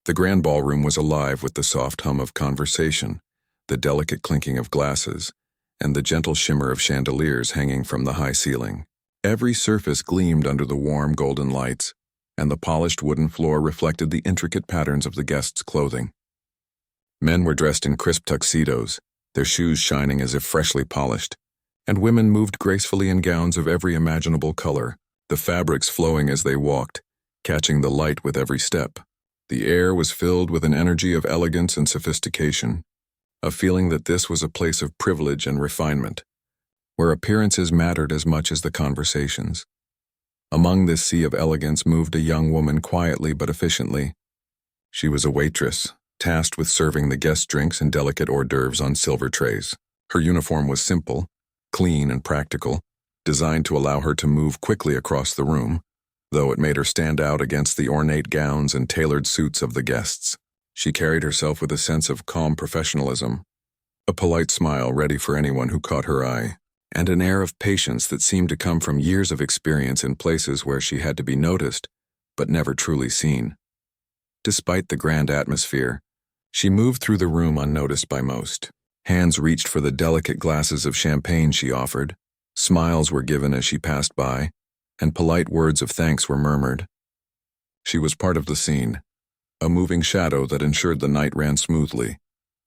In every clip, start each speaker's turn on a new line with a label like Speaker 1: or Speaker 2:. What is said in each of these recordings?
Speaker 1: The grand ballroom was alive with the soft hum of conversation, the delicate clinking of glasses, and the gentle shimmer of chandeliers hanging from the high ceiling. Every surface gleamed under the warm golden lights, and the polished wooden floor reflected the intricate patterns of the guests' clothing. Men were dressed in crisp tuxedos, their shoes shining as if freshly polished, and women moved gracefully in gowns of every imaginable color, the fabrics flowing as they walked, catching the light with every step. The air was filled with an energy of elegance and sophistication, a feeling that this was a place of privilege and refinement, where appearances mattered as much as the conversations. Among this sea of elegance moved a young woman quietly but efficiently. She was a waitress, tasked with serving the guest drinks and delicate hors d'oeuvres on silver trays. Her uniform was simple, clean and practical, designed to allow her to move quickly across the room, though it made her stand out against the ornate gowns and tailored suits of the guests. She carried herself with a sense of calm professionalism, a polite smile ready for anyone who caught her eye, and an air of patience that seemed to come from years of experience in places where she had to be noticed, but never truly seen. Despite the grand atmosphere, she moved through the room unnoticed by most. Hands reached for the delicate glasses of champagne she offered, smiles were given as she passed by, and polite words of thanks were murmured. She was part of the scene, a moving shadow that ensured the night ran smoothly,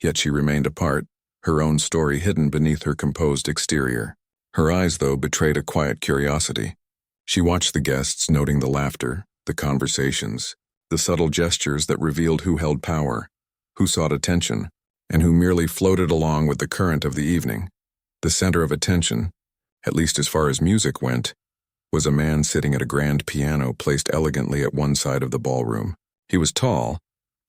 Speaker 1: yet she remained apart, her own story hidden beneath her composed exterior. Her eyes, though, betrayed a quiet curiosity. She watched the guests, noting the laughter, the conversations, the subtle gestures that revealed who held power, who sought attention, and who merely floated along with the current of the evening. The center of attention, at least as far as music went, was a man sitting at a grand piano placed elegantly at one side of the ballroom. He was tall,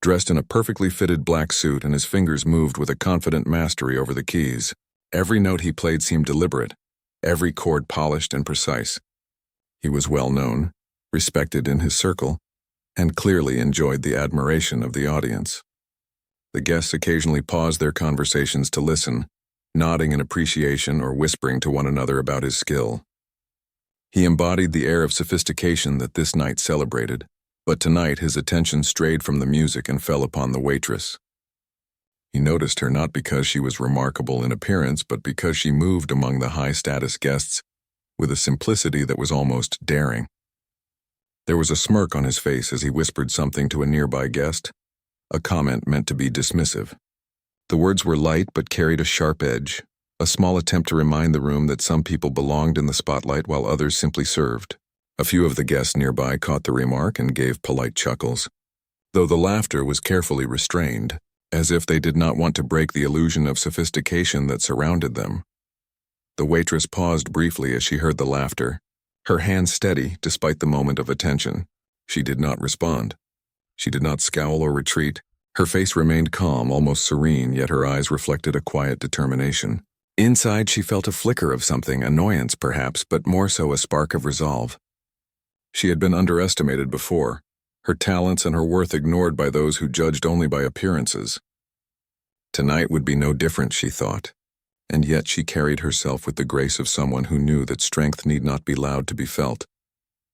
Speaker 1: dressed in a perfectly fitted black suit, and his fingers moved with a confident mastery over the keys. Every note he played seemed deliberate, every chord polished and precise. He was well known, respected in his circle, and clearly enjoyed the admiration of the audience. The guests occasionally paused their conversations to listen, nodding in appreciation or whispering to one another about his skill. He embodied the air of sophistication that this night celebrated, but tonight his attention strayed from the music and fell upon the waitress. He noticed her not because she was remarkable in appearance, but because she moved among the high-status guests with a simplicity that was almost daring. There was a smirk on his face as he whispered something to a nearby guest, a comment meant to be dismissive. The words were light but carried a sharp edge, a small attempt to remind the room that some people belonged in the spotlight while others simply served. A few of the guests nearby caught the remark and gave polite chuckles, though the laughter was carefully restrained, as if they did not want to break the illusion of sophistication that surrounded them. The waitress paused briefly as she heard the laughter, her hands steady despite the moment of attention. She did not respond. She did not scowl or retreat. Her face remained calm, almost serene, yet her eyes reflected a quiet determination. Inside, she felt a flicker of something, annoyance perhaps, but more so a spark of resolve. She had been underestimated before, her talents and her worth ignored by those who judged only by appearances. Tonight would be no different, she thought, and yet she carried herself with the grace of someone who knew that strength need not be loud to be felt.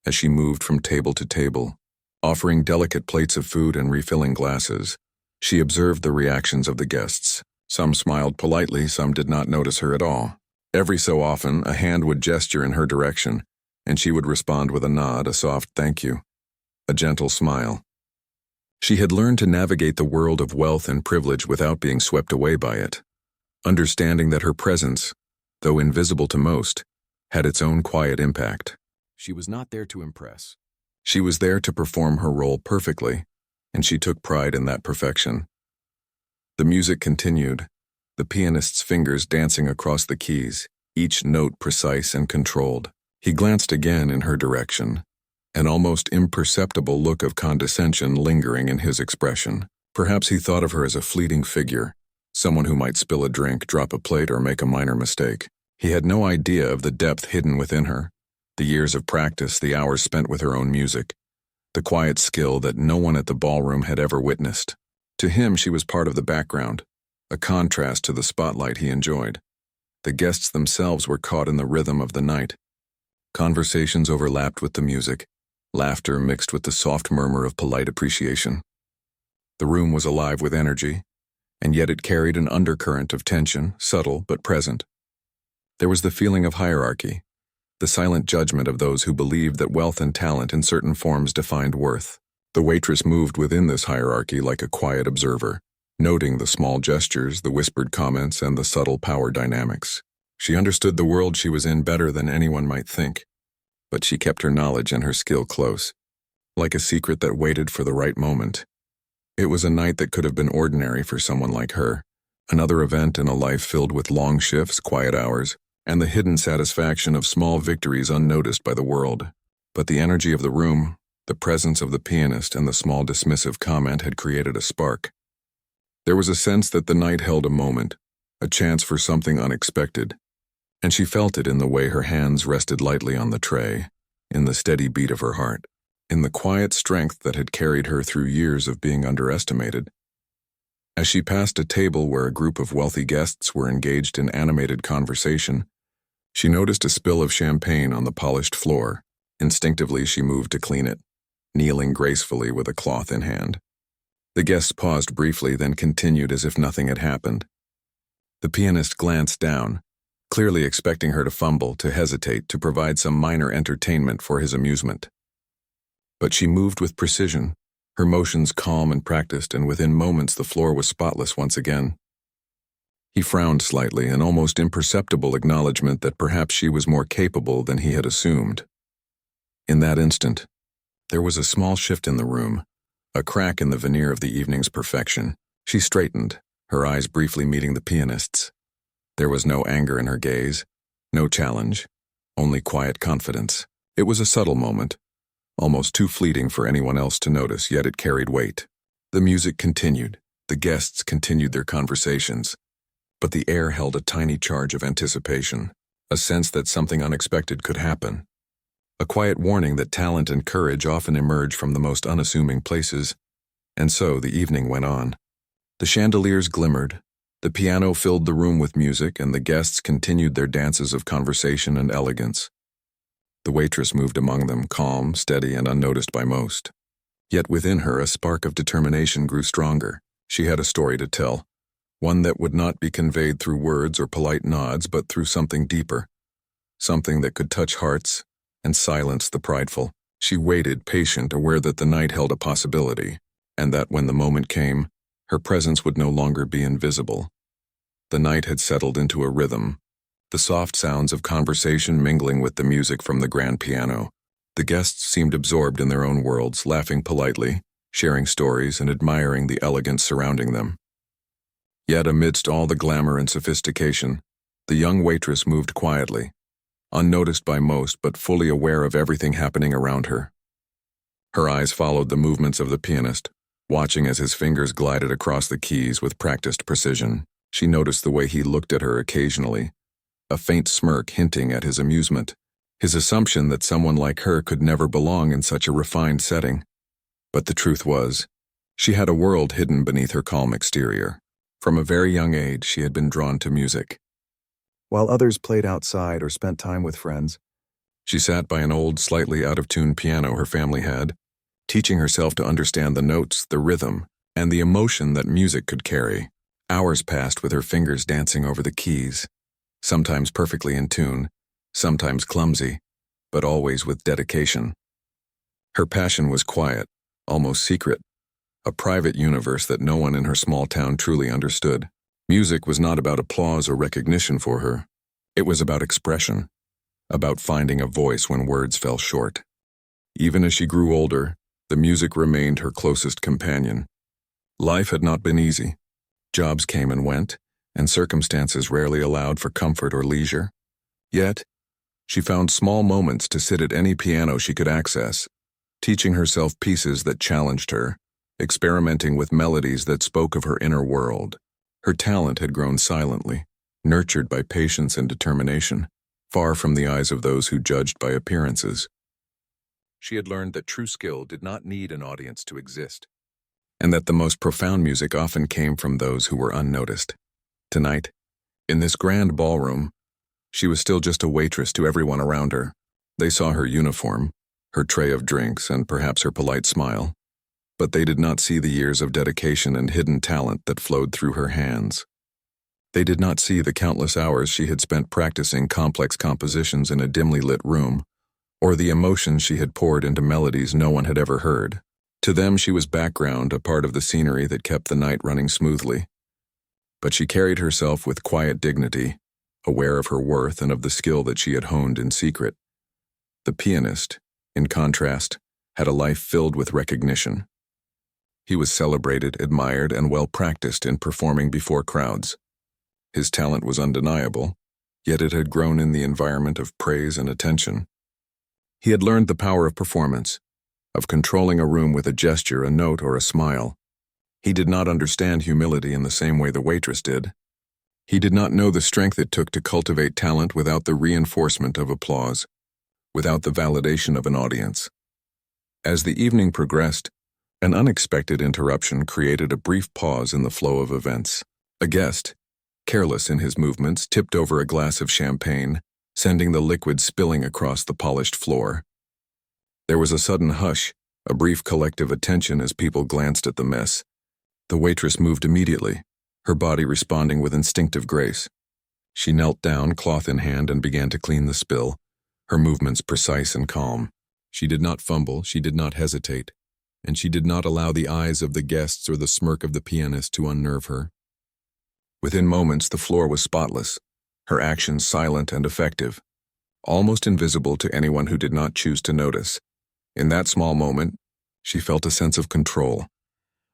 Speaker 1: As she moved from table to table, offering delicate plates of food and refilling glasses, she observed the reactions of the guests. Some smiled politely, some did not notice her at all. Every so often, a hand would gesture in her direction, and she would respond with a nod, a soft thank you, a gentle smile. She had learned to navigate the world of wealth and privilege without being swept away by it, understanding that her presence, though invisible to most, had its own quiet impact. She was not there to impress. She was there to perform her role perfectly, and she took pride in that perfection. The music continued, the pianist's fingers dancing across the keys, each note precise and controlled. He glanced again in her direction, an almost imperceptible look of condescension lingering in his expression. Perhaps he thought of her as a fleeting figure, someone who might spill a drink, drop a plate, or make a minor mistake. He had no idea of the depth hidden within her, the years of practice, the hours spent with her own music, the quiet skill that no one at the ballroom had ever witnessed. To him, she was part of the background, a contrast to the spotlight he enjoyed. The guests themselves were caught in the rhythm of the night. Conversations overlapped with the music, laughter mixed with the soft murmur of polite appreciation. The room was alive with energy, and yet it carried an undercurrent of tension, subtle but present. There was the feeling of hierarchy, the silent judgment of those who believed that wealth and talent in certain forms defined worth. The waitress moved within this hierarchy like a quiet observer, noting the small gestures, the whispered comments, and the subtle power dynamics. She understood the world she was in better than anyone might think, but she kept her knowledge and her skill close, like a secret that waited for the right moment. It was a night that could have been ordinary for someone like her, another event in a life filled with long shifts, quiet hours, and the hidden satisfaction of small victories unnoticed by the world. But the energy of the room, the presence of the pianist, and the small dismissive comment had created a spark. There was a sense that the night held a moment, a chance for something unexpected, and she felt it in the way her hands rested lightly on the tray, in the steady beat of her heart, in the quiet strength that had carried her through years of being underestimated. As she passed a table where a group of wealthy guests were engaged in animated conversation, she noticed a spill of champagne on the polished floor. Instinctively, she moved to clean it, kneeling gracefully with a cloth in hand. The guests paused briefly, then continued as if nothing had happened. The pianist glanced down, clearly expecting her to fumble, to hesitate, to provide some minor entertainment for his amusement. But she moved with precision, her motions calm and practiced, and within moments the floor was spotless once again. He frowned slightly, an almost imperceptible acknowledgement that perhaps she was more capable than he had assumed. In that instant, there was a small shift in the room, a crack in the veneer of the evening's perfection. She straightened, her eyes briefly meeting the pianist's. There was no anger in her gaze, no challenge, only quiet confidence. It was a subtle moment, almost too fleeting for anyone else to notice, yet it carried weight. The music continued, the guests continued their conversations, but the air held a tiny charge of anticipation, a sense that something unexpected could happen. A quiet warning that talent and courage often emerge from the most unassuming places. And so the evening went on. The chandeliers glimmered, the piano filled the room with music, and the guests continued their dances of conversation and elegance. The waitress moved among them, calm, steady, and unnoticed by most. Yet within her a spark of determination grew stronger. She had a story to tell, one that would not be conveyed through words or polite nods, but through something deeper, something that could touch hearts and silence the prideful. She waited, patient, aware that the night held a possibility, and that when the moment came, her presence would no longer be invisible. The night had settled into a rhythm, the soft sounds of conversation mingling with the music from the grand piano. The guests seemed absorbed in their own worlds, laughing politely, sharing stories, and admiring the elegance surrounding them. Yet amidst all the glamour and sophistication, the young waitress moved quietly, unnoticed by most but fully aware of everything happening around her. Her eyes followed the movements of the pianist, watching as his fingers glided across the keys with practiced precision. She noticed the way he looked at her occasionally, a faint smirk hinting at his amusement, his assumption that someone like her could never belong in such a refined setting. But the truth was, she had a world hidden beneath her calm exterior. From a very young age, she had been drawn to music. While others played outside or spent time with friends, she sat by an old, slightly out-of-tune piano her family had, teaching herself to understand the notes, the rhythm, and the emotion that music could carry. Hours passed with her fingers dancing over the keys, sometimes perfectly in tune, sometimes clumsy, but always with dedication. Her passion was quiet, almost secret, a private universe that no one in her small town truly understood. Music was not about applause or recognition for her. It was about expression, about finding a voice when words fell short. Even as she grew older, the music remained her closest companion. Life had not been easy. Jobs came and went, and circumstances rarely allowed for comfort or leisure. Yet, she found small moments to sit at any piano she could access, teaching herself pieces that challenged her, experimenting with melodies that spoke of her inner world. Her talent had grown silently, nurtured by patience and determination, far from the eyes of those who judged by appearances. She had learned that true skill did not need an audience to exist, and that the most profound music often came from those who were unnoticed. Tonight, in this grand ballroom, she was still just a waitress to everyone around her. They saw her uniform, her tray of drinks, and perhaps her polite smile. but they did not see the years of dedication and hidden talent that flowed through her hands. They did not see the countless hours she had spent practicing complex compositions in a dimly lit room, or the emotion she had poured into melodies no one had ever heard. To them she was background, a part of the scenery that kept the night running smoothly. But she carried herself with quiet dignity, aware of her worth and of the skill that she had honed in secret. The pianist, in contrast, had a life filled with recognition. He was celebrated, admired, and well-practiced in performing before crowds. His talent was undeniable, yet it had grown in the environment of praise and attention. He had learned the power of performance, of controlling a room with a gesture, a note, or a smile. He did not understand humility in the same way the waitress did. He did not know the strength it took to cultivate talent without the reinforcement of applause, without the validation of an audience. As the evening progressed, an unexpected interruption created a brief pause in the flow of events. A guest, careless in his movements, tipped over a glass of champagne, sending the liquid spilling across the polished floor. There was a sudden hush, a brief collective attention as people glanced at the mess. The waitress moved immediately, her body responding with instinctive grace. She knelt down, cloth in hand, and began to clean the spill, her movements precise and calm. She did not fumble, she did not hesitate, and she did not allow the eyes of the guests or the smirk of the pianist to unnerve her. Within moments, the floor was spotless, her actions silent and effective, almost invisible to anyone who did not choose to notice. In that small moment, she felt a sense of control,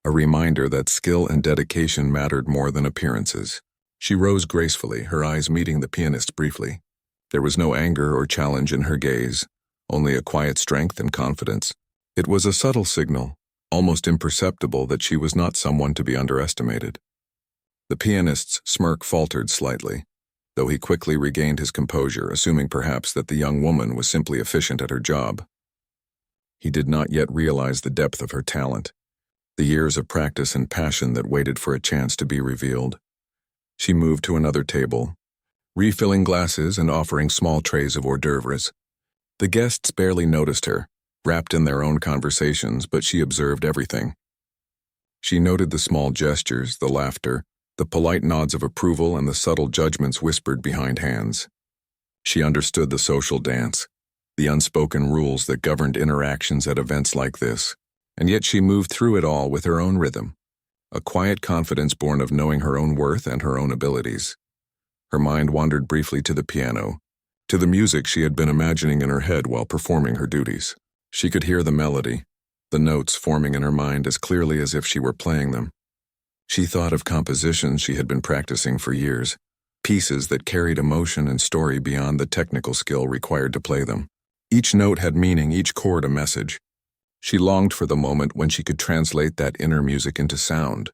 Speaker 1: a reminder that skill and dedication mattered more than appearances. She rose gracefully, her eyes meeting the pianist's briefly. There was no anger or challenge in her gaze, only a quiet strength and confidence. It was a subtle signal, almost imperceptible, that she was not someone to be underestimated. The pianist's smirk faltered slightly, though he quickly regained his composure, assuming perhaps that the young woman was simply efficient at her job. He did not yet realize the depth of her talent, the years of practice and passion that waited for a chance to be revealed. She moved to another table, refilling glasses and offering small trays of hors d'oeuvres. The guests barely noticed her, wrapped in their own conversations, but she observed everything. She noted the small gestures, the laughter, the polite nods of approval, and the subtle judgments whispered behind hands. She understood the social dance, the unspoken rules that governed interactions at events like this, and yet she moved through it all with her own rhythm, a quiet confidence born of knowing her own worth and her own abilities. Her mind wandered briefly to the piano, to the music she had been imagining in her head while performing her duties. She could hear the melody, the notes forming in her mind as clearly as if she were playing them. She thought of compositions she had been practicing for years, pieces that carried emotion and story beyond the technical skill required to play them. Each note had meaning, each chord a message. She longed for the moment when she could translate that inner music into sound,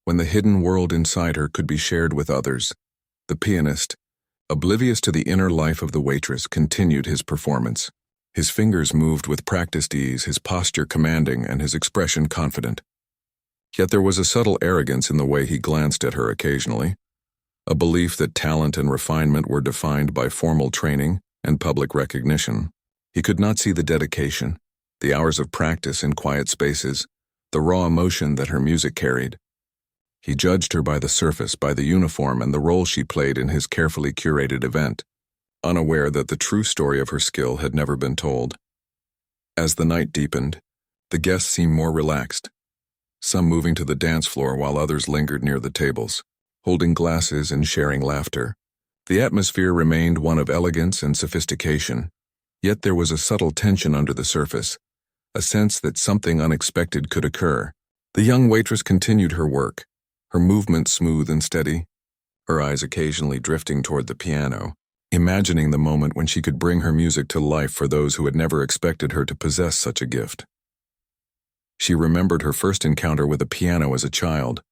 Speaker 1: when the hidden world inside her could be shared with others. The pianist, oblivious to the inner life of the waitress, continued his performance. His fingers moved with practiced ease, his posture commanding and his expression confident. Yet there was a subtle arrogance in the way he glanced at her occasionally, a belief that talent and refinement were defined by formal training and public recognition. He could not see the dedication, the hours of practice in quiet spaces, the raw emotion that her music carried. He judged her by the surface, by the uniform and the role she played in his carefully curated event, unaware that the true story of her skill had never been told. As the night deepened, the guests seemed more relaxed, some moving to the dance floor while others lingered near the tables, holding glasses and sharing laughter. The atmosphere remained one of elegance and sophistication, yet there was a subtle tension under the surface, a sense that something unexpected could occur. The young waitress continued her work, her movements smooth and steady, her eyes occasionally drifting toward the piano, imagining the moment when she could bring her music to life for those who had never expected her to possess such a gift. She remembered her first encounter with a piano as a child,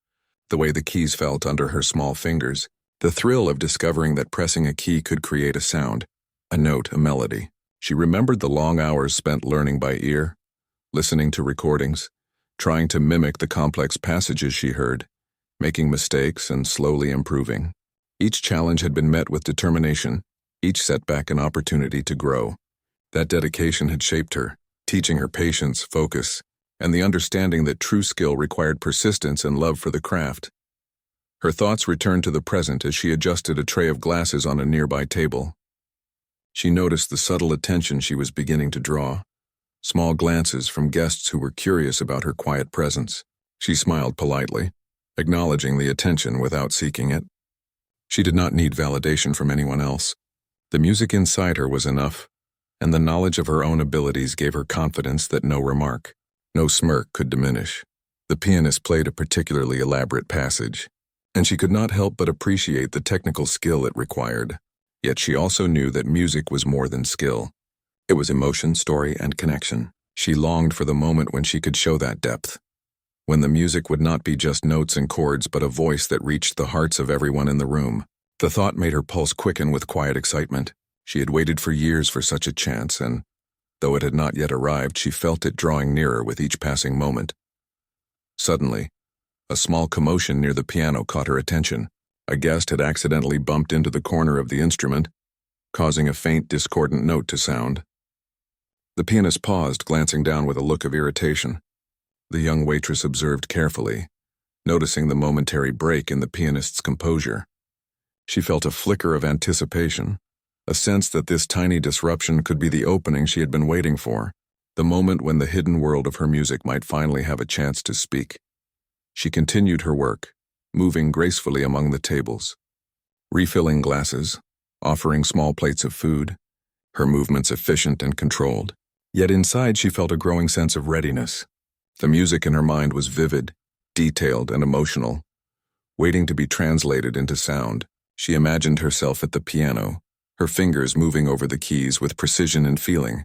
Speaker 1: the way the keys felt under her small fingers, the thrill of discovering that pressing a key could create a sound, a note, a melody. She remembered the long hours spent learning by ear, listening to recordings, trying to mimic the complex passages she heard, making mistakes and slowly improving. Each challenge had been met with determination, each setback an opportunity to grow. That dedication had shaped her, teaching her patience, focus, and the understanding that true skill required persistence and love for the craft. Her thoughts returned to the present as she adjusted a tray of glasses on a nearby table. She noticed the subtle attention she was beginning to draw, small glances from guests who were curious about her quiet presence. She smiled politely, acknowledging the attention without seeking it. She did not need validation from anyone else. The music inside her was enough, and the knowledge of her own abilities gave her confidence that no remark, no smirk could diminish. The pianist played a particularly elaborate passage, and she could not help but appreciate the technical skill it required. Yet she also knew that music was more than skill. It was emotion, story, and connection. She longed for the moment when she could show that depth, when the music would not be just notes and chords but a voice that reached the hearts of everyone in the room. The thought made her pulse quicken with quiet excitement. She had waited for years for such a chance, and though it had not yet arrived, she felt it drawing nearer with each passing moment. Suddenly, a small commotion near the piano caught her attention. A guest had accidentally bumped into the corner of the instrument, causing a faint, discordant note to sound. The pianist paused, glancing down with a look of irritation. The young waitress observed carefully, noticing the momentary break in the pianist's composure. She felt a flicker of anticipation, a sense that this tiny disruption could be the opening she had been waiting for, the moment when the hidden world of her music might finally have a chance to speak. She continued her work, moving gracefully among the tables, refilling glasses, offering small plates of food, her movements efficient and controlled. Yet inside she felt a growing sense of readiness. The music in her mind was vivid, detailed, and emotional, waiting to be translated into sound. She imagined herself at the piano, her fingers moving over the keys with precision and feeling,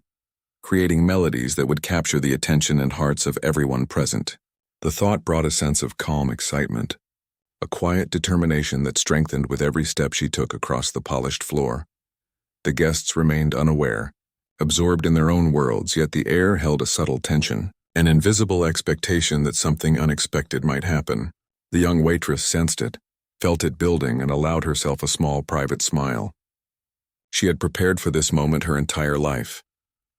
Speaker 1: creating melodies that would capture the attention and hearts of everyone present. The thought brought a sense of calm excitement, a quiet determination that strengthened with every step she took across the polished floor. The guests remained unaware, absorbed in their own worlds, yet the air held a subtle tension, an invisible expectation that something unexpected might happen. The young waitress sensed it, felt it building, and allowed herself a small private smile. She had prepared for this moment her entire life,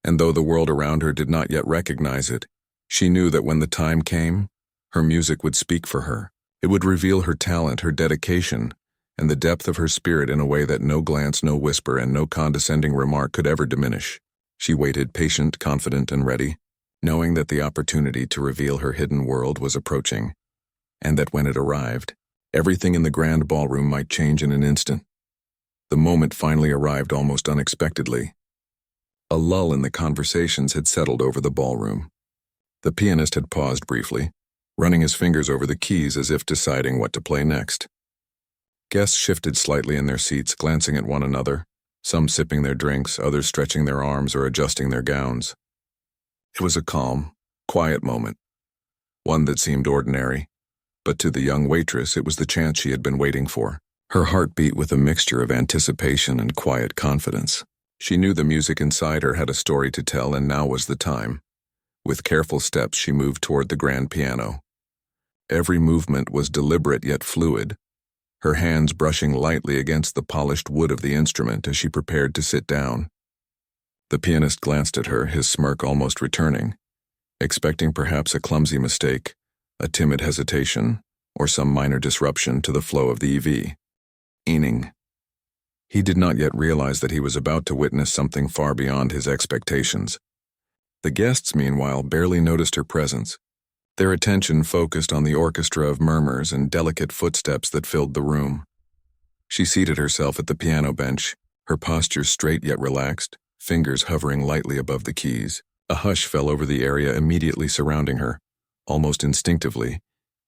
Speaker 1: and though the world around her did not yet recognize it, she knew that when the time came, her music would speak for her. It would reveal her talent, her dedication, and the depth of her spirit in a way that no glance, no whisper, and no condescending remark could ever diminish. She waited, patient, confident, and ready, knowing that the opportunity to reveal her hidden world was approaching, and that when it arrived, everything in the grand ballroom might change in an instant. The moment finally arrived almost unexpectedly. A lull in the conversations had settled over the ballroom. The pianist had paused briefly, running his fingers over the keys as if deciding what to play next. Guests shifted slightly in their seats, glancing at one another, some sipping their drinks, others stretching their arms or adjusting their gowns. It was a calm, quiet moment, one that seemed ordinary, but to the young waitress it was the chance she had been waiting for. Her heart beat with a mixture of anticipation and quiet confidence. She knew the music inside her had a story to tell, and now was the time. With careful steps she moved toward the grand piano. Every movement was deliberate yet fluid, her hands brushing lightly against the polished wood of the instrument as she prepared to sit down. The pianist glanced at her, his smirk almost returning, expecting perhaps a clumsy mistake, a timid hesitation, or some minor disruption to the flow of the evening. He did not yet realize that he was about to witness something far beyond his expectations. The guests, meanwhile, barely noticed her presence, their attention focused on the orchestra of murmurs and delicate footsteps that filled the room. She seated herself at the piano bench, her posture straight yet relaxed, fingers hovering lightly above the keys. A hush fell over the area immediately surrounding her, almost instinctively,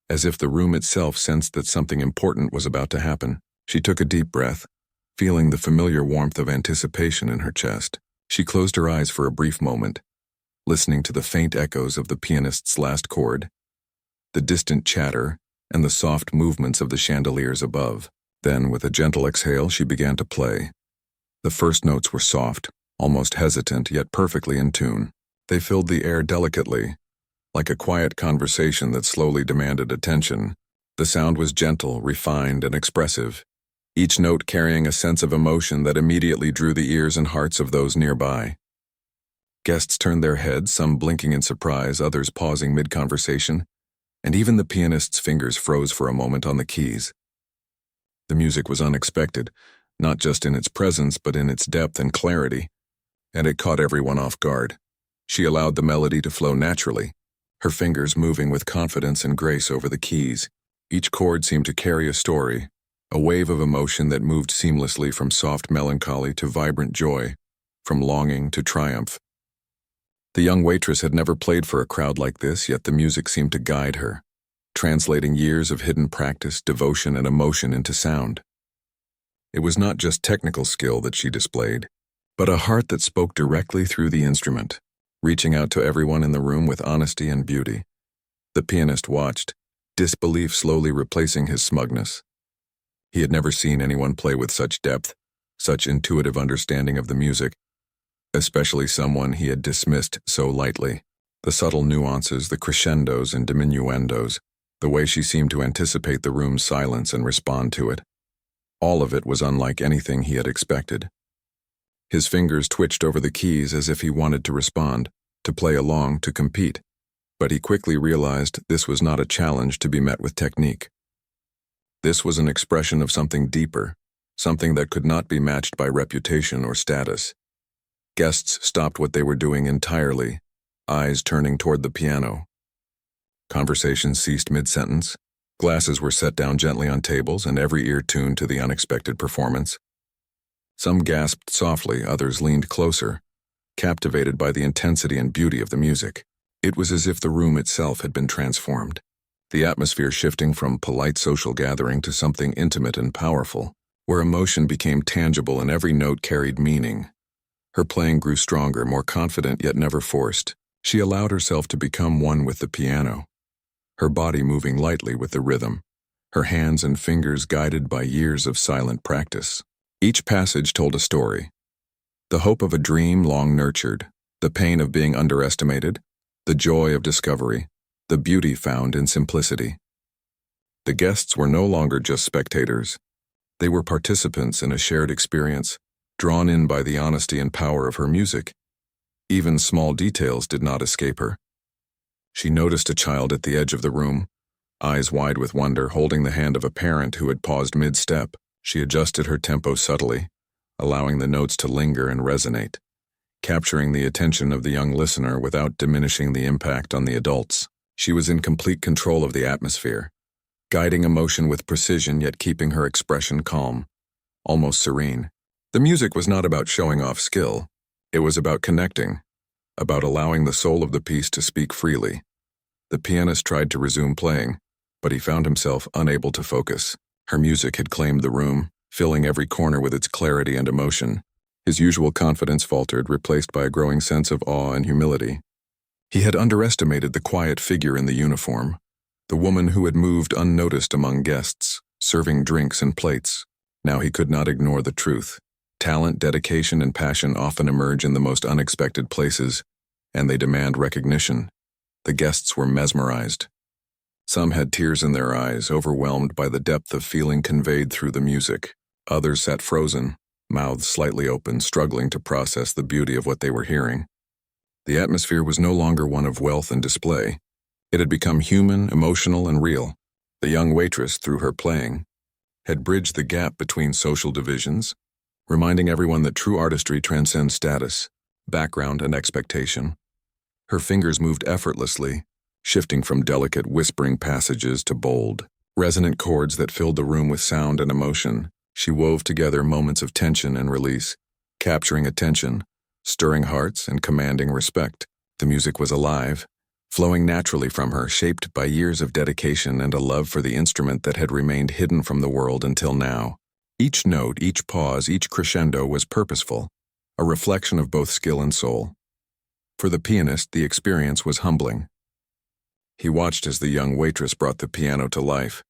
Speaker 1: as if the room itself sensed that something important was about to happen. She took a deep breath, feeling the familiar warmth of anticipation in her chest. She closed her eyes for a brief moment, listening to the faint echoes of the pianist's last chord, the distant chatter, and the soft movements of the chandeliers above. Then, with a gentle exhale, she began to play. The first notes were soft, almost hesitant, yet perfectly in tune. They filled the air delicately, like a quiet conversation that slowly demanded attention. The sound was gentle, refined, and expressive, each note carrying a sense of emotion that immediately drew the ears and hearts of those nearby. Guests turned their heads, some blinking in surprise, others pausing mid-conversation, and even the pianist's fingers froze for a moment on the keys. The music was unexpected, not just in its presence but in its depth and clarity, and it caught everyone off guard. She allowed the melody to flow naturally, her fingers moving with confidence and grace over the keys. Each chord seemed to carry a story, a wave of emotion that moved seamlessly from soft melancholy to vibrant joy, from longing to triumph. The young waitress had never played for a crowd like this, yet the music seemed to guide her, translating years of hidden practice, devotion, and emotion into sound. It was not just technical skill that she displayed, but a heart that spoke directly through the instrument, reaching out to everyone in the room with honesty and beauty. The pianist watched, disbelief slowly replacing his smugness. He had never seen anyone play with such depth, such intuitive understanding of the music, especially someone he had dismissed so lightly. The subtle nuances, the crescendos and diminuendos, the way she seemed to anticipate the room's silence and respond to it. All of it was unlike anything he had expected. His fingers twitched over the keys as if he wanted to respond, to play along, to compete. But he quickly realized this was not a challenge to be met with technique. This was an expression of something deeper, something that could not be matched by reputation or status. Guests stopped what they were doing entirely, eyes turning toward the piano. Conversations ceased mid-sentence. Glasses were set down gently on tables and every ear tuned to the unexpected performance. Some gasped softly, others leaned closer, captivated by the intensity and beauty of the music. It was as if the room itself had been transformed, the atmosphere shifting from polite social gathering to something intimate and powerful, where emotion became tangible and every note carried meaning. Her playing grew stronger, more confident yet never forced. She allowed herself to become one with the piano, her body moving lightly with the rhythm, her hands and fingers guided by years of silent practice. Each passage told a story. The hope of a dream long nurtured, the pain of being underestimated, the joy of discovery, the beauty found in simplicity. The guests were no longer just spectators. They were participants in a shared experience, drawn in by the honesty and power of her music. Even small details did not escape her. She noticed a child at the edge of the room, eyes wide with wonder, holding the hand of a parent who had paused mid-step. She adjusted her tempo subtly, allowing the notes to linger and resonate, capturing the attention of the young listener without diminishing the impact on the adults. She was in complete control of the atmosphere, guiding emotion with precision yet keeping her expression calm, almost serene. The music was not about showing off skill. It was about connecting, about allowing the soul of the piece to speak freely. The pianist tried to resume playing, but he found himself unable to focus. Her music had claimed the room, filling every corner with its clarity and emotion. His usual confidence faltered, replaced by a growing sense of awe and humility. He had underestimated the quiet figure in the uniform, the woman who had moved unnoticed among guests, serving drinks and plates. Now he could not ignore the truth. Talent, dedication, and passion often emerge in the most unexpected places, and they demand recognition. The guests were mesmerized. Some had tears in their eyes, overwhelmed by the depth of feeling conveyed through the music. Others sat frozen, mouths slightly open, struggling to process the beauty of what they were hearing. The atmosphere was no longer one of wealth and display. It had become human, emotional, and real. The young waitress, through her playing, had bridged the gap between social divisions, reminding everyone that true artistry transcends status, background, and expectation. Her fingers moved effortlessly, shifting from delicate whispering passages to bold, resonant chords that filled the room with sound and emotion. She wove together moments of tension and release, capturing attention, stirring hearts, and commanding respect. The music was alive, flowing naturally from her, shaped by years of dedication and a love for the instrument that had remained hidden from the world until now. Each note, each pause, each crescendo was purposeful, a reflection of both skill and soul. For the pianist, the experience was humbling. He watched as the young waitress brought the piano to life,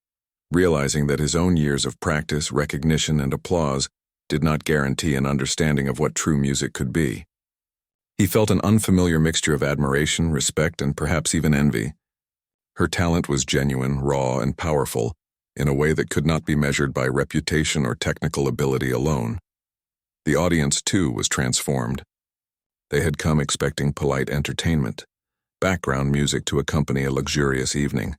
Speaker 1: realizing that his own years of practice, recognition, and applause did not guarantee an understanding of what true music could be. He felt an unfamiliar mixture of admiration, respect, and perhaps even envy. Her talent was genuine, raw, and powerful, in a way that could not be measured by reputation or technical ability alone. The audience, too, was transformed. They had come expecting polite entertainment, background music to accompany a luxurious evening.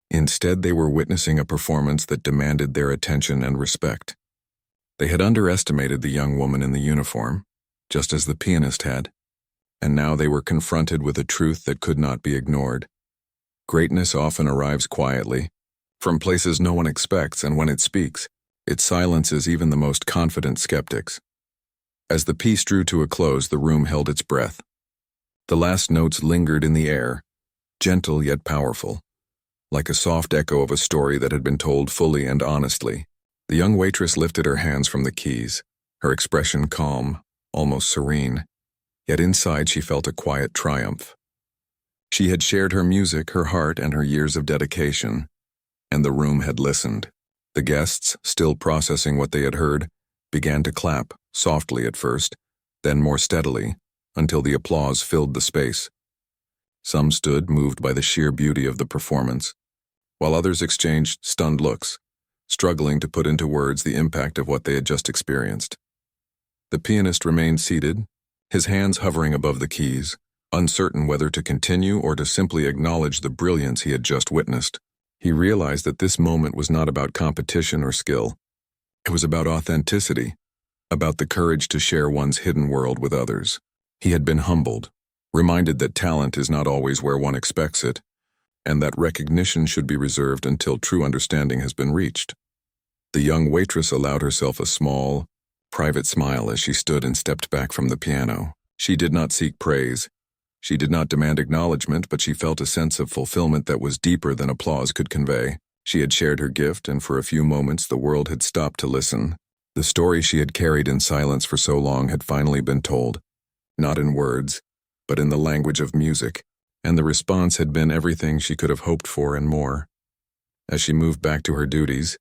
Speaker 1: Instead, they were witnessing a performance that demanded their attention and respect. They had underestimated the young woman in the uniform, just as the pianist had, and now they were confronted with a truth that could not be ignored. Greatness often arrives quietly, from places no one expects, and when it speaks, it silences even the most confident skeptics. As the piece drew to a close, the room held its breath. The last notes lingered in the air, gentle yet powerful, like a soft echo of a story that had been told fully and honestly. The young waitress lifted her hands from the keys, her expression calm, almost serene, yet inside she felt a quiet triumph. She had shared her music, her heart, and her years of dedication, and the room had listened. The guests, still processing what they had heard, began to clap, softly at first, then more steadily, until the applause filled the space. Some stood, moved by the sheer beauty of the performance, while others exchanged stunned looks, struggling to put into words the impact of what they had just experienced. The pianist remained seated, his hands hovering above the keys, uncertain whether to continue or to simply acknowledge the brilliance he had just witnessed. He realized that this moment was not about competition or skill. It was about authenticity, about the courage to share one's hidden world with others. He had been humbled, reminded that talent is not always where one expects it, and that recognition should be reserved until true understanding has been reached. The young waitress allowed herself a small, private smile as she stood and stepped back from the piano. She did not seek praise. She did not demand acknowledgement, but she felt a sense of fulfillment that was deeper than applause could convey. She had shared her gift, and for a few moments the world had stopped to listen. The story she had carried in silence for so long had finally been told, not in words, but in the language of music, and the response had been everything she could have hoped for and more. As she moved back to her duties,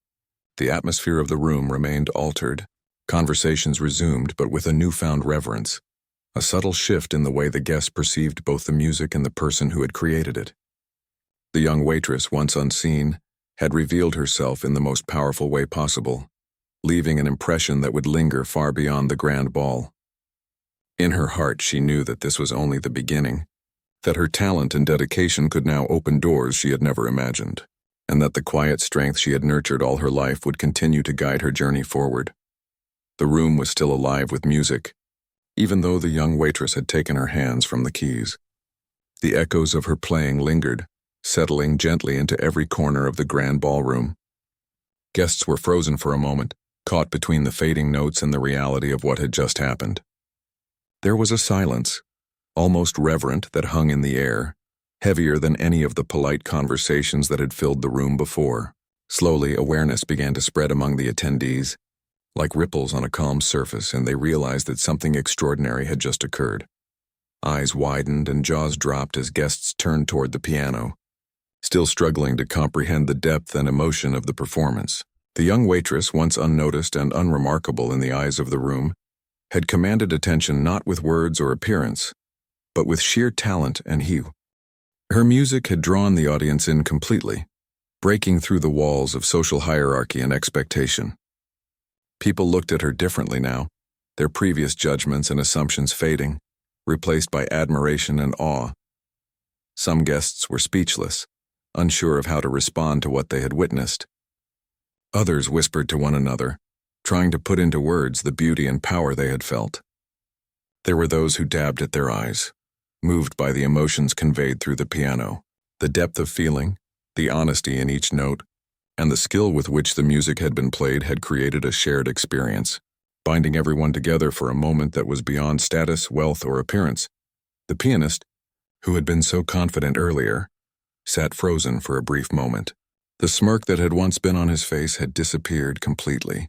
Speaker 1: the atmosphere of the room remained altered. Conversations resumed, but with a newfound reverence, a subtle shift in the way the guests perceived both the music and the person who had created it. The young waitress, once unseen, had revealed herself in the most powerful way possible, leaving an impression that would linger far beyond the grand ball. In her heart, she knew that this was only the beginning, that her talent and dedication could now open doors she had never imagined, and that the quiet strength she had nurtured all her life would continue to guide her journey forward. The room was still alive with music, even though the young waitress had taken her hands from the keys. The echoes of her playing lingered, settling gently into every corner of the grand ballroom. Guests were frozen for a moment, caught between the fading notes and the reality of what had just happened. There was a silence, almost reverent, that hung in the air, heavier than any of the polite conversations that had filled the room before. Slowly, awareness began to spread among the attendees, like ripples on a calm surface, and they realized that something extraordinary had just occurred. Eyes widened and jaws dropped as guests turned toward the piano, still struggling to comprehend the depth and emotion of the performance. The young waitress, once unnoticed and unremarkable in the eyes of the room, had commanded attention not with words or appearance, but with sheer talent and hue. Her music had drawn the audience in completely, breaking through the walls of social hierarchy and expectation. People looked at her differently now, their previous judgments and assumptions fading, replaced by admiration and awe. Some guests were speechless, unsure of how to respond to what they had witnessed. Others whispered to one another, trying to put into words the beauty and power they had felt. There were those who dabbed at their eyes, moved by the emotions conveyed through the piano, the depth of feeling, the honesty in each note, and the skill with which the music had been played had created a shared experience, binding everyone together for a moment that was beyond status, wealth, or appearance. The pianist, who had been so confident earlier, sat frozen for a brief moment. The smirk that had once been on his face had disappeared completely.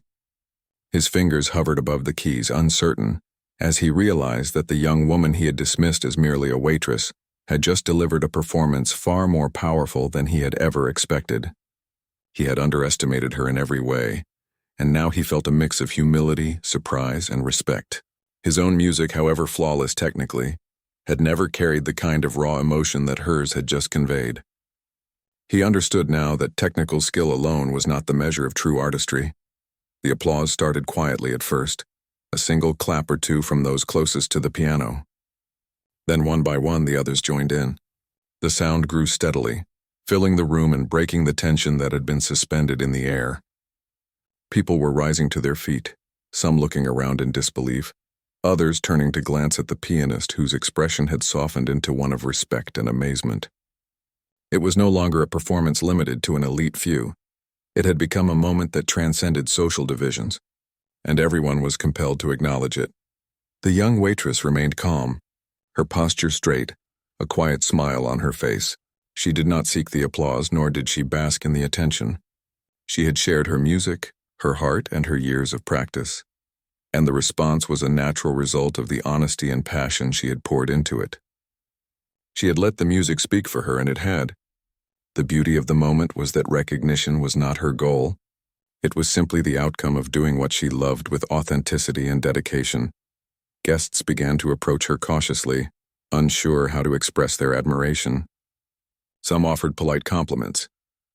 Speaker 1: His fingers hovered above the keys, uncertain, as he realized that the young woman he had dismissed as merely a waitress had just delivered a performance far more powerful than he had ever expected. He had underestimated her in every way, and now he felt a mix of humility, surprise, and respect. His own music, however flawless technically, had never carried the kind of raw emotion that hers had just conveyed. He understood now that technical skill alone was not the measure of true artistry. The applause started quietly at first, a single clap or two from those closest to the piano. Then one by one the others joined in. The sound grew steadily, filling the room and breaking the tension that had been suspended in the air. People were rising to their feet, some looking around in disbelief, others turning to glance at the pianist whose expression had softened into one of respect and amazement. It was no longer a performance limited to an elite few. It had become a moment that transcended social divisions, and everyone was compelled to acknowledge it. The young waitress remained calm, her posture straight, a quiet smile on her face. She did not seek the applause, nor did she bask in the attention. She had shared her music, her heart, and her years of practice, and the response was a natural result of the honesty and passion she had poured into it. She had let the music speak for her, and it had. The beauty of the moment was that recognition was not her goal. It was simply the outcome of doing what she loved with authenticity and dedication. Guests began to approach her cautiously, unsure how to express their admiration. Some offered polite compliments,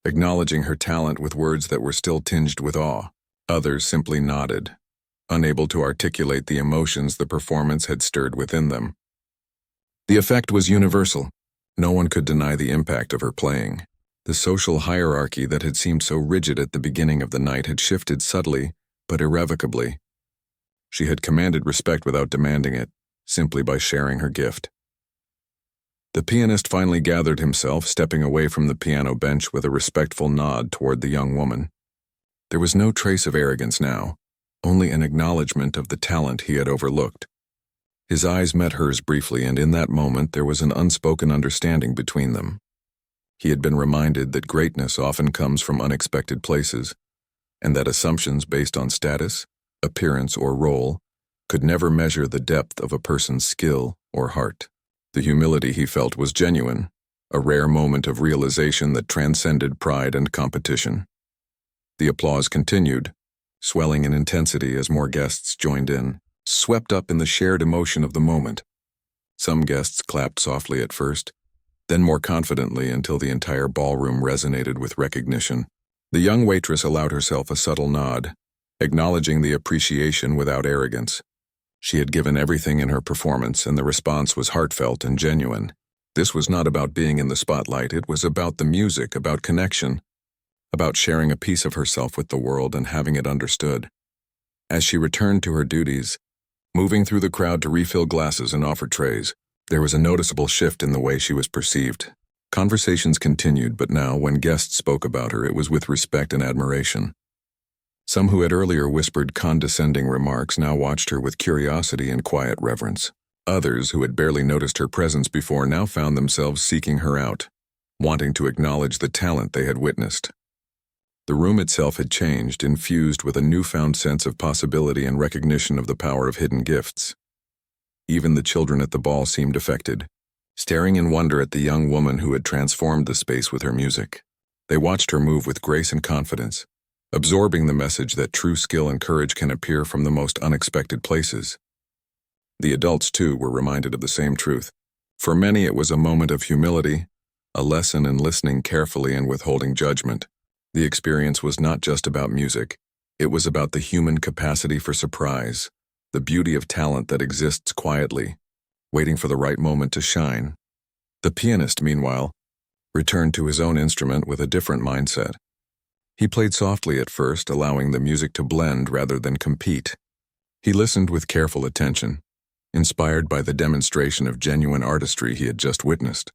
Speaker 1: acknowledging her talent with words that were still tinged with awe. Others simply nodded, unable to articulate the emotions the performance had stirred within them. The effect was universal. No one could deny the impact of her playing. The social hierarchy that had seemed so rigid at the beginning of the night had shifted subtly, but irrevocably. She had commanded respect without demanding it, simply by sharing her gift. The pianist finally gathered himself, stepping away from the piano bench with a respectful nod toward the young woman. There was no trace of arrogance now, only an acknowledgement of the talent he had overlooked. His eyes met hers briefly, and in that moment there was an unspoken understanding between them. He had been reminded that greatness often comes from unexpected places, and that assumptions based on status, appearance, or role could never measure the depth of a person's skill or heart. The humility he felt was genuine, a rare moment of realization that transcended pride and competition. The applause continued, swelling in intensity as more guests joined in, swept up in the shared emotion of the moment. Some guests clapped softly at first, then more confidently until the entire ballroom resonated with recognition. The young waitress allowed herself a subtle nod, acknowledging the appreciation without arrogance. She had given everything in her performance, and the response was heartfelt and genuine. This was not about being in the spotlight, it was about the music, about connection, about sharing a piece of herself with the world and having it understood. As she returned to her duties, moving through the crowd to refill glasses and offer trays, there was a noticeable shift in the way she was perceived. Conversations continued, but now, when guests spoke about her, it was with respect and admiration. Some who had earlier whispered condescending remarks now watched her with curiosity and quiet reverence. Others, who had barely noticed her presence before, now found themselves seeking her out, wanting to acknowledge the talent they had witnessed. The room itself had changed, infused with a newfound sense of possibility and recognition of the power of hidden gifts. Even the children at the ball seemed affected, staring in wonder at the young woman who had transformed the space with her music. They watched her move with grace and confidence, absorbing the message that true skill and courage can appear from the most unexpected places. The adults, too, were reminded of the same truth. For many, it was a moment of humility, a lesson in listening carefully and withholding judgment. The experience was not just about music. It was about the human capacity for surprise, the beauty of talent that exists quietly, waiting for the right moment to shine. The pianist, meanwhile, returned to his own instrument with a different mindset. He played softly at first, allowing the music to blend rather than compete. He listened with careful attention, inspired by the demonstration of genuine artistry he had just witnessed.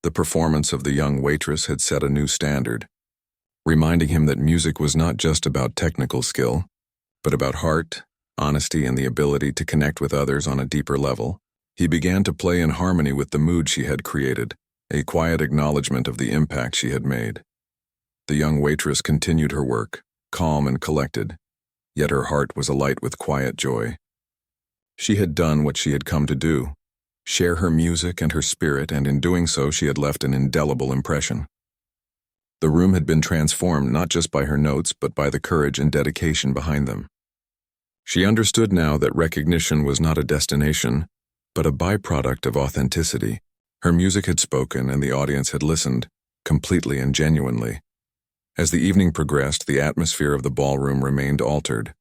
Speaker 1: The performance of the young waitress had set a new standard, reminding him that music was not just about technical skill, but about heart, honesty, and the ability to connect with others on a deeper level. He began to play in harmony with the mood she had created, a quiet acknowledgement of the impact she had made. The young waitress continued her work, calm and collected, yet her heart was alight with quiet joy. She had done what she had come to do, share her music and her spirit, and in doing so she had left an indelible impression. The room had been transformed not just by her notes, but by the courage and dedication behind them. She understood now that recognition was not a destination, but a byproduct of authenticity. Her music had spoken, and the audience had listened, completely and genuinely. As the evening progressed, the atmosphere of the ballroom remained altered.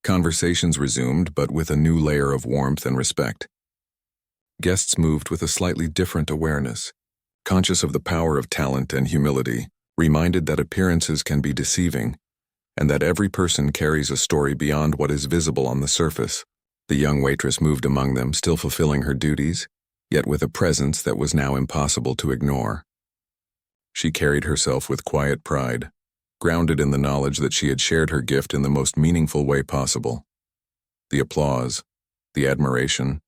Speaker 1: Conversations resumed, but with a new layer of warmth and respect. Guests moved with a slightly different awareness, conscious of the power of talent and humility, reminded that appearances can be deceiving, and that every person carries a story beyond what is visible on the surface. The young waitress moved among them, still fulfilling her duties, yet with a presence that was now impossible to ignore. She carried herself with quiet pride, grounded in the knowledge that she had shared her gift in the most meaningful way possible. The applause, the admiration,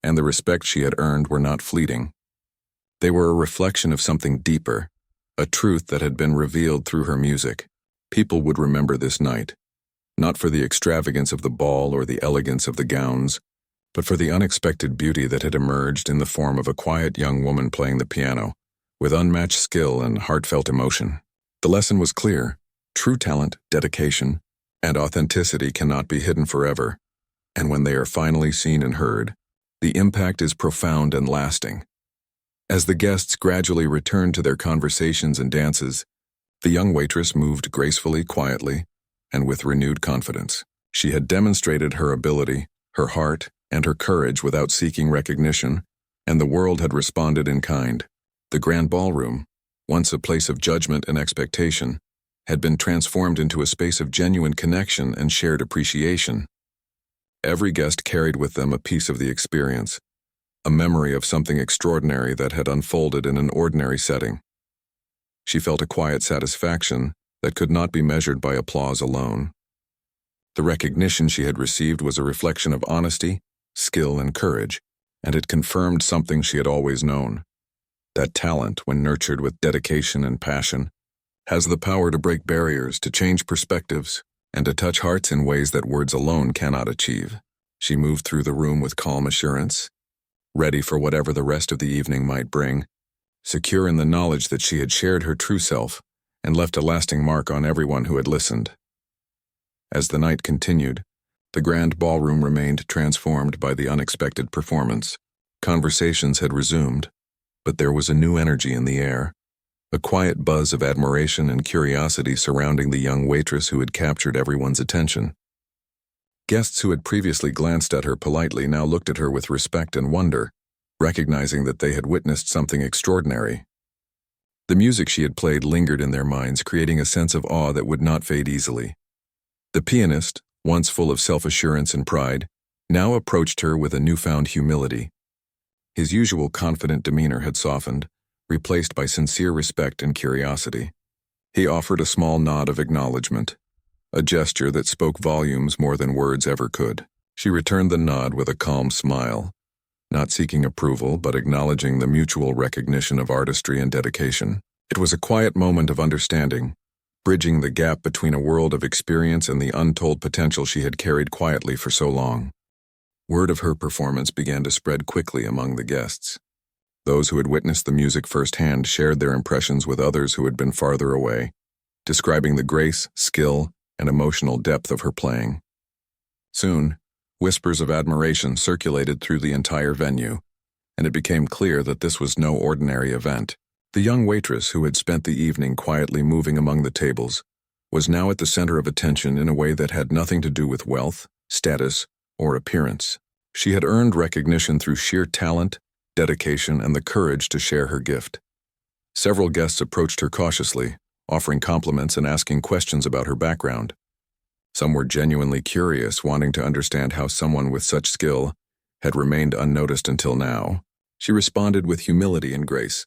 Speaker 1: and the respect she had earned were not fleeting. They were a reflection of something deeper, a truth that had been revealed through her music. People would remember this night, not for the extravagance of the ball or the elegance of the gowns, but for the unexpected beauty that had emerged in the form of a quiet young woman playing the piano, with unmatched skill and heartfelt emotion. The lesson was clear. True talent, dedication, and authenticity cannot be hidden forever, and when they are finally seen and heard, the impact is profound and lasting. As the guests gradually returned to their conversations and dances, the young waitress moved gracefully, quietly, and with renewed confidence. She had demonstrated her ability, her heart, and her courage without seeking recognition, and the world had responded in kind. The grand ballroom, once a place of judgment and expectation, had been transformed into a space of genuine connection and shared appreciation. Every guest carried with them a piece of the experience, a memory of something extraordinary that had unfolded in an ordinary setting. She felt a quiet satisfaction that could not be measured by applause alone. The recognition she had received was a reflection of honesty, skill, and courage, and it confirmed something she had always known: that talent, when nurtured with dedication and passion, has the power to break barriers, to change perspectives, and to touch hearts in ways that words alone cannot achieve. She moved through the room with calm assurance, ready for whatever the rest of the evening might bring, secure in the knowledge that she had shared her true self and left a lasting mark on everyone who had listened. As the night continued, the grand ballroom remained transformed by the unexpected performance. Conversations had resumed, but there was a new energy in the air, a quiet buzz of admiration and curiosity surrounding the young waitress who had captured everyone's attention. Guests who had previously glanced at her politely now looked at her with respect and wonder, recognizing that they had witnessed something extraordinary. The music she had played lingered in their minds, creating a sense of awe that would not fade easily. The pianist, once full of self-assurance and pride, now approached her with a newfound humility. His usual confident demeanor had softened, replaced by sincere respect and curiosity. He offered a small nod of acknowledgement, a gesture that spoke volumes more than words ever could. She returned the nod with a calm smile, not seeking approval but acknowledging the mutual recognition of artistry and dedication. It was a quiet moment of understanding, bridging the gap between a world of experience and the untold potential she had carried quietly for so long. Word of her performance began to spread quickly among the guests. Those who had witnessed the music firsthand shared their impressions with others who had been farther away, describing the grace, skill, and emotional depth of her playing. Soon, whispers of admiration circulated through the entire venue, and it became clear that this was no ordinary event. The young waitress, who had spent the evening quietly moving among the tables, was now at the center of attention in a way that had nothing to do with wealth, status, or appearance. She had earned recognition through sheer talent, dedication, and the courage to share her gift. Several guests approached her cautiously, offering compliments and asking questions about her background. Some were genuinely curious, wanting to understand how someone with such skill had remained unnoticed until now. She responded with humility and grace,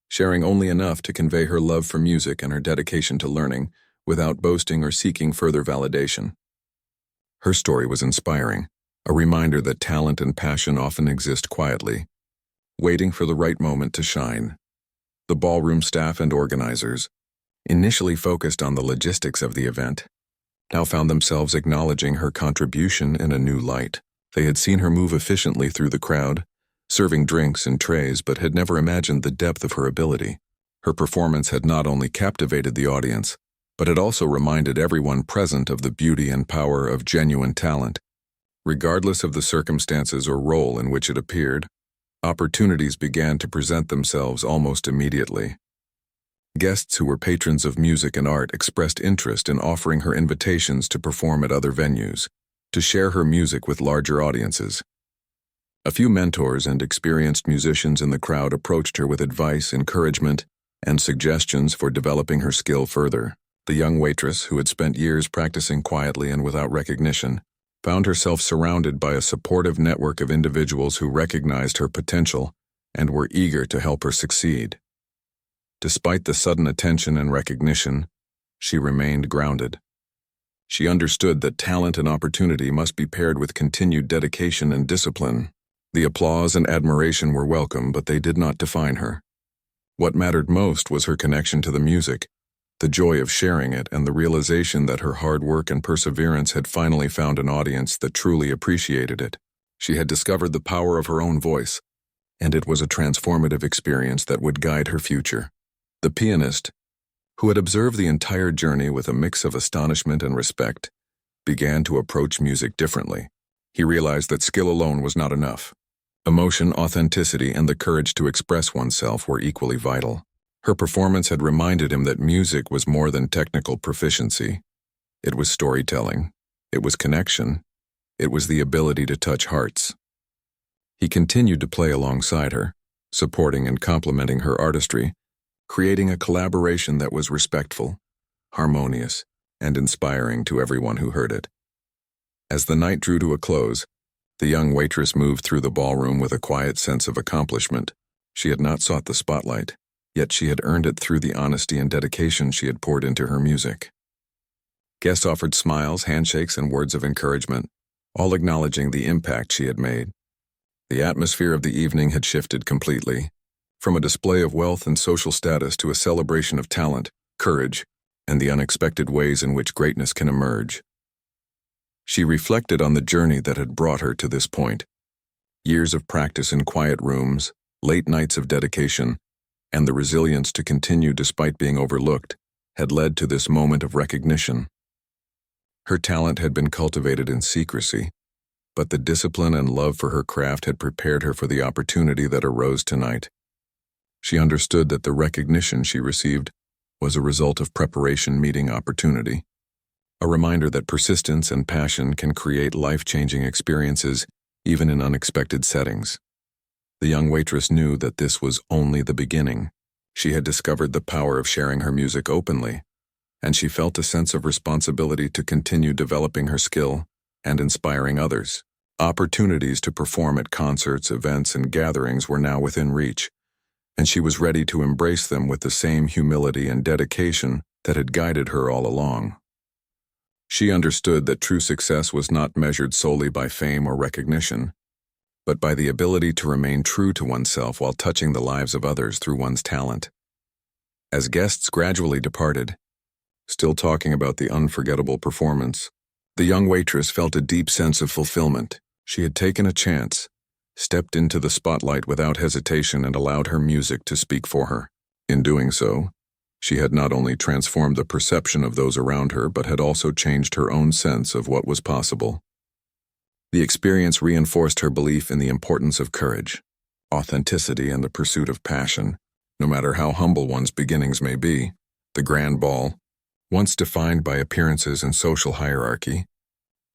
Speaker 1: sharing only enough to convey her love for music and her dedication to learning, without boasting or seeking further validation. Her story was inspiring, a reminder that talent and passion often exist quietly, waiting for the right moment to shine. The ballroom staff and organizers, initially focused on the logistics of the event, now found themselves acknowledging her contribution in a new light. They had seen her move efficiently through the crowd, serving drinks and trays, but had never imagined the depth of her ability. Her performance had not only captivated the audience, but had also reminded everyone present of the beauty and power of genuine talent. Regardless of the circumstances or role in which it appeared, opportunities began to present themselves almost immediately. Guests who were patrons of music and art expressed interest in offering her invitations to perform at other venues, to share her music with larger audiences. A few mentors and experienced musicians in the crowd approached her with advice, encouragement, and suggestions for developing her skill further. The young waitress, who had spent years practicing quietly and without recognition, found herself surrounded by a supportive network of individuals who recognized her potential and were eager to help her succeed. Despite the sudden attention and recognition, she remained grounded. She understood that talent and opportunity must be paired with continued dedication and discipline. The applause and admiration were welcome, but they did not define her. What mattered most was her connection to the music, the joy of sharing it, and the realization that her hard work and perseverance had finally found an audience that truly appreciated it. She had discovered the power of her own voice, and it was a transformative experience that would guide her future. The pianist, who had observed the entire journey with a mix of astonishment and respect, began to approach music differently. He realized that skill alone was not enough. Emotion, authenticity, and the courage to express oneself were equally vital. Her performance had reminded him that music was more than technical proficiency. It was storytelling. It was connection. It was the ability to touch hearts. He continued to play alongside her, supporting and complimenting her artistry, creating a collaboration that was respectful, harmonious, and inspiring to everyone who heard it. As the night drew to a close, the young waitress moved through the ballroom with a quiet sense of accomplishment. She had not sought the spotlight, yet she had earned it through the honesty and dedication she had poured into her music. Guests offered smiles, handshakes, and words of encouragement, all acknowledging the impact she had made. The atmosphere of the evening had shifted completely, from a display of wealth and social status to a celebration of talent, courage, and the unexpected ways in which greatness can emerge. She reflected on the journey that had brought her to this point. Years of practice in quiet rooms, late nights of dedication, and the resilience to continue despite being overlooked had led to this moment of recognition. Her talent had been cultivated in secrecy, but the discipline and love for her craft had prepared her for the opportunity that arose tonight. She understood that the recognition she received was a result of preparation meeting opportunity, a reminder that persistence and passion can create life-changing experiences even in unexpected settings. The young waitress knew that this was only the beginning. She had discovered the power of sharing her music openly, and she felt a sense of responsibility to continue developing her skill and inspiring others. Opportunities to perform at concerts, events, and gatherings were now within reach, and she was ready to embrace them with the same humility and dedication that had guided her all along. She understood that true success was not measured solely by fame or recognition, but by the ability to remain true to oneself while touching the lives of others through one's talent. As guests gradually departed, still talking about the unforgettable performance, the young waitress felt a deep sense of fulfillment. She had taken a chance, stepped into the spotlight without hesitation, and allowed her music to speak for her. In doing so, she had not only transformed the perception of those around her, but had also changed her own sense of what was possible. The experience reinforced her belief in the importance of courage, authenticity, and the pursuit of passion, no matter how humble one's beginnings may be. The grand ball, once defined by appearances and social hierarchy,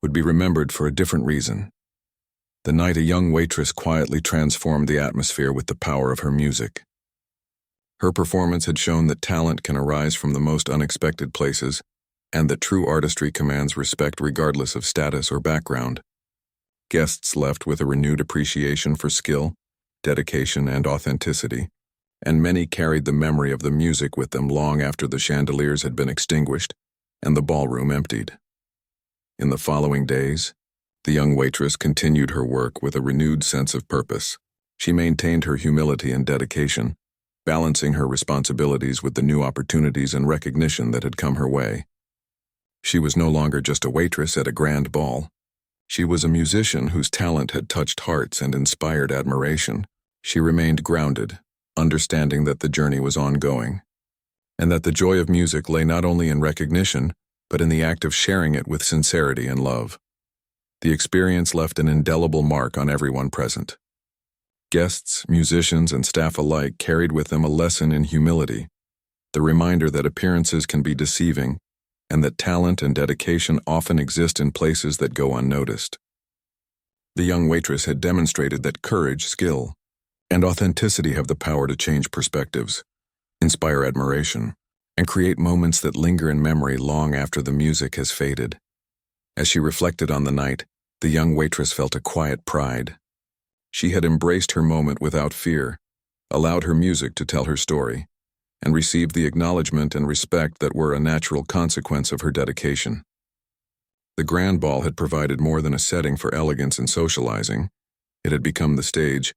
Speaker 1: would be remembered for a different reason. The night a young waitress quietly transformed the atmosphere with the power of her music. Her performance had shown that talent can arise from the most unexpected places, and that true artistry commands respect regardless of status or background. Guests left with a renewed appreciation for skill, dedication, and authenticity, and many carried the memory of the music with them long after the chandeliers had been extinguished and the ballroom emptied. In the following days, the young waitress continued her work with a renewed sense of purpose. She maintained her humility and dedication, balancing her responsibilities with the new opportunities and recognition that had come her way. She was no longer just a waitress at a grand ball. She was a musician whose talent had touched hearts and inspired admiration. She remained grounded, understanding that the journey was ongoing, and that the joy of music lay not only in recognition, but in the act of sharing it with sincerity and love. The experience left an indelible mark on everyone present. Guests, musicians, and staff alike carried with them a lesson in humility, the reminder that appearances can be deceiving, and that talent and dedication often exist in places that go unnoticed. The young waitress had demonstrated that courage, skill, and authenticity have the power to change perspectives, inspire admiration, and create moments that linger in memory long after the music has faded. As she reflected on the night, the young waitress felt a quiet pride. She had embraced her moment without fear, allowed her music to tell her story, and received the acknowledgement and respect that were a natural consequence of her dedication. The grand ball had provided more than a setting for elegance and socializing. It had become the stage